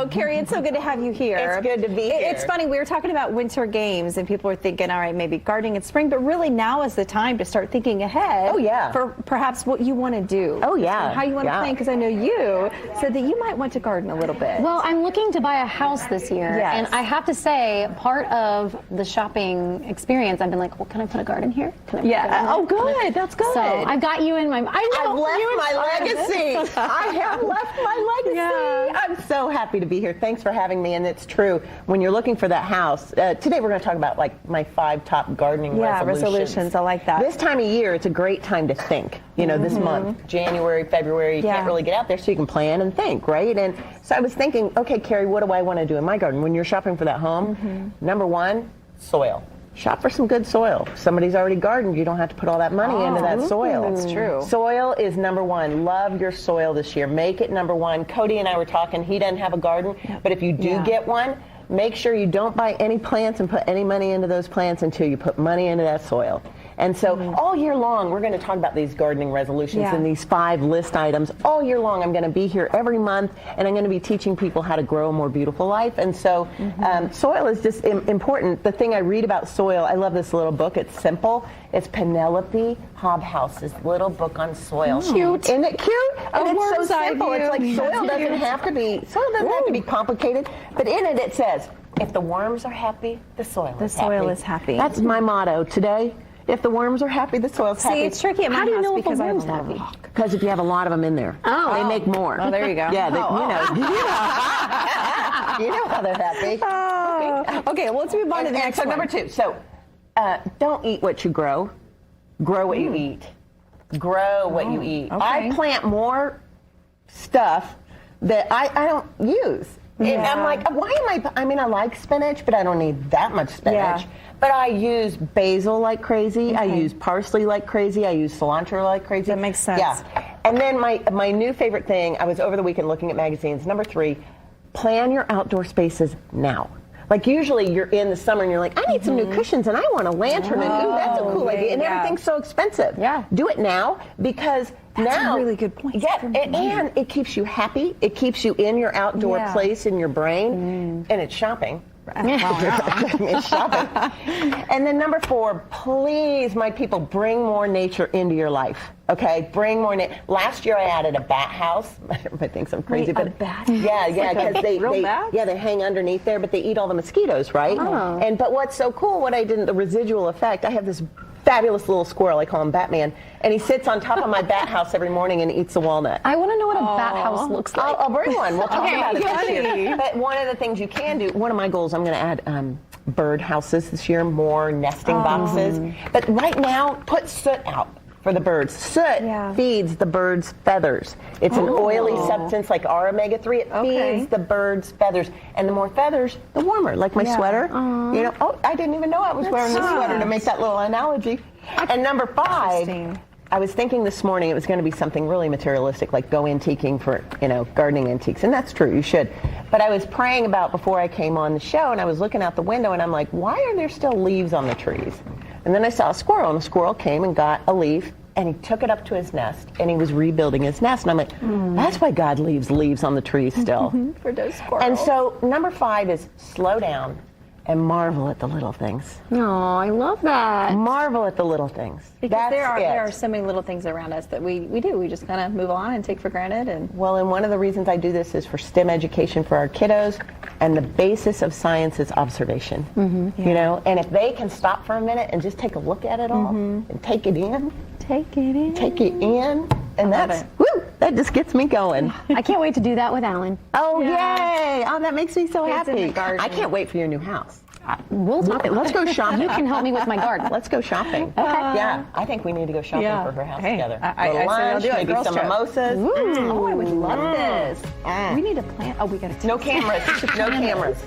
Oh, Carrie, it's so good to have you here. It's good to be here. It's funny, we were talking about winter games, and people were thinking, all right, maybe gardening in spring, but really now is the time to start thinking ahead. Oh, yeah. For perhaps what you want to do. Oh, yeah. And how you want to plan, because I know you said that you might want to garden a little bit. Well, I'm looking to buy a house this year, Yes. and I have to say, part of the shopping experience, I've been like, well, can I put a garden here? Can I put a garden here? Oh, good. That's good. So I've got you in my. I've left my legacy. I have left my legacy. Yeah. I'm so happy to be here. Thanks for having me. And it's true. When you're looking for that house, today we're going to talk about like my 5 top gardening resolutions. I like that. This time of year, it's a great time to think. You know, this month, January, February, you can't really get out there, so you can plan and think, right? And so I was thinking, okay, Carrie, what do I want to do in my garden? When you're shopping for that home, number 1, soil. Shop for some good soil. If somebody's already gardened, you don't have to put all that money into that soil. That's true. Soil is number 1. Love your soil this year. Make it number 1. Cody and I were talking. He doesn't have a garden, but if you do get one, make sure you don't buy any plants and put any money into those plants until you put money into that soil. And so all year long, we're going to talk about these gardening resolutions and these 5 list items. All year long, I'm going to be here every month, and I'm going to be teaching people how to grow a more beautiful life. And so soil is just important. The thing I read about soil, I love this little book. It's simple. It's Penelope Hobhouse's little book on soil. Cute. Isn't it cute? And it's so words I simple. It's like use. soil doesn't have to be complicated. But in it, it says, if the worms are happy, the soil is happy. That's my motto today. If the worms are happy, the soil's happy. See, it's tricky at my house because I have a lot of them. Because if you have a lot of them in there, they make more. Oh, there you go. Yeah, you know how they're happy. Okay, well, let's move on to the next one. Number 2. So, don't eat what you grow. Grow what you eat. Grow what you eat. Okay. I plant more stuff that I don't use. And I'm like, why am I like spinach, but I don't need that much spinach. Yeah. But I use basil like crazy. I use parsley like crazy. I use cilantro like crazy. That makes sense. Yeah. And then my new favorite thing, I was over the weekend looking at magazines. Number 3, plan your outdoor spaces now. Like usually you're in the summer and you're like, I need some new cushions and I want a lantern and ooh, that's a cool idea. And everything's so expensive. Yeah. Do it now because That's a really good point. Yeah, and it keps you happy. It keeps you in your outdoor place in your brain. And it's shopping. It's shopping. And then number 4, please, my people, bring more nature into your life. Okay, bring more nature. Last year I added a bat house. Everybody thinks I'm crazy, but a bat? Yeah, because they hang underneath there, but they eat all the mosquitoes, right? Oh. But what's so cool? What I did, the residual effect. I have this fabulous little squirrel. I call him Batman, and he sits on top of my bat house every morning and eats a walnut. I want to know what a bat house looks like. I'll bring one. We'll talk about it this year. But one of the things you can do, one of my goals, I'm going to add bird houses this year, more nesting boxes. But right now, put soot out for the birds. Soot feeds the birds' feathers. It's an oily substance like our omega-3. It feeds the birds' feathers. And the more feathers, the warmer. Like my sweater. You know, I didn't even know I was wearing this sweater to make that little analogy. And number 5, I was thinking this morning it was going to be something really materialistic, like go antiquing for, gardening antiques. And that's true, you should. But I was praying about before I came on the show, and I was looking out the window, and I'm like, why are there still leaves on the trees? And then I saw a squirrel, and a squirrel came and got a leaf, and he took it up to his nest, and he was rebuilding his nest. And I'm like, that's why God leaves leaves on the trees still. For those squirrels. And so number 5 is slow down and marvel at the little things. Oh, I love that. Marvel at the little things. Because there are so many little things around us that we do. We just kind of move on and take for granted. Well, and one of the reasons I do this is for STEM education for our kiddos, and the basis of science is observation. And if they can stop for a minute and just take a look at it all and take it in. And that just gets me going. I can't wait to do that with Alan. Oh, yay! Oh, that makes me so Kids in happy. the garden. I can't wait for your new house. We'll talk about Let's it. go shopping. You can help me with my garden. Let's go shopping. Okay. Yeah, I think we need to go shopping for her house together. I Little lunch, say I'll do it. maybe Girls some trip. mimosas. Oh, I would love this. We need to plan. Oh, we got to. No cameras. No cameras.